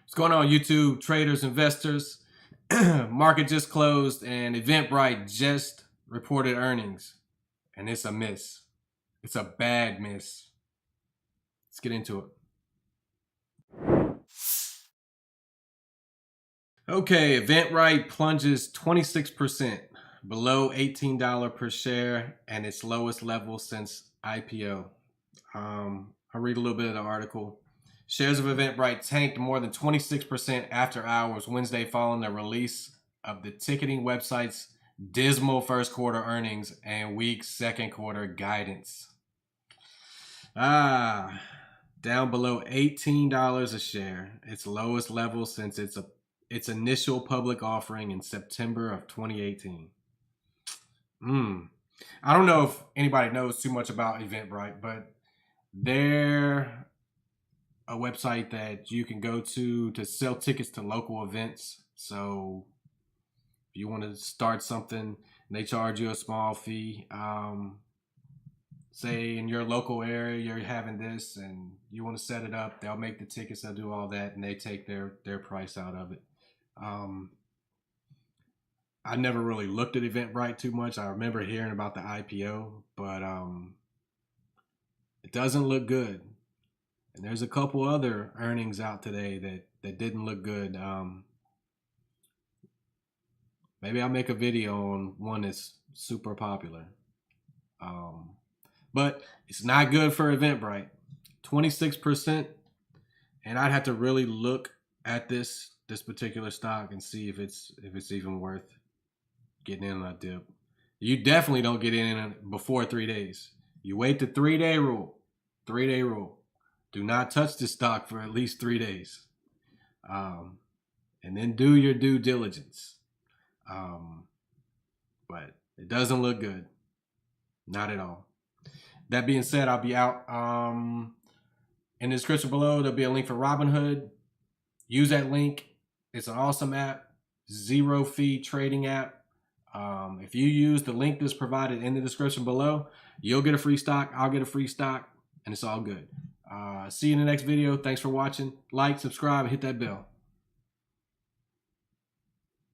What's going on, YouTube traders, investors? Market just closed and EventBrite just reported earnings, and it's a miss. It's a bad miss. Let's get into it. Okay, EventBrite plunges 26%, below $18 per share, and its lowest level since IPO. I'll read a little bit of the article. Shares of EventBrite tanked more than 26% after hours Wednesday following the release of the ticketing website's dismal first quarter earnings and weak second quarter guidance. Down below $18 a share, its lowest level since its initial public offering in September of 2018. I don't know if anybody knows too much about EventBrite, but they're a website that you can go to sell tickets to local events. So if you want to start something, they charge you a small fee. Say in your local area, you're having this and you want to set it up, they'll make the tickets, they'll do all that, and they take their price out of it. I never really looked at EventBrite too much. I remember hearing about the IPO, but it doesn't look good. And there's a couple other earnings out today that didn't look good. Maybe I'll make a video on one that's super popular. But it's not good for EventBrite. 26%. And I'd have to really look at this particular stock and see if it's even worth getting in on a dip. You definitely don't get in before 3 days. You wait the 3-day rule. 3-day rule. Do not touch the stock for at least 3 days. And then do your due diligence. But it doesn't look good. Not at all. That being said, I'll be out. In the description below, there'll be a link for Robinhood. Use that link. It's an awesome app. 0 fee trading app. If you use the link that's provided in the description below, you'll get a free stock. I'll get a free stock. And it's all good. See you in the next video. Thanks for watching. Like, subscribe, and hit that bell.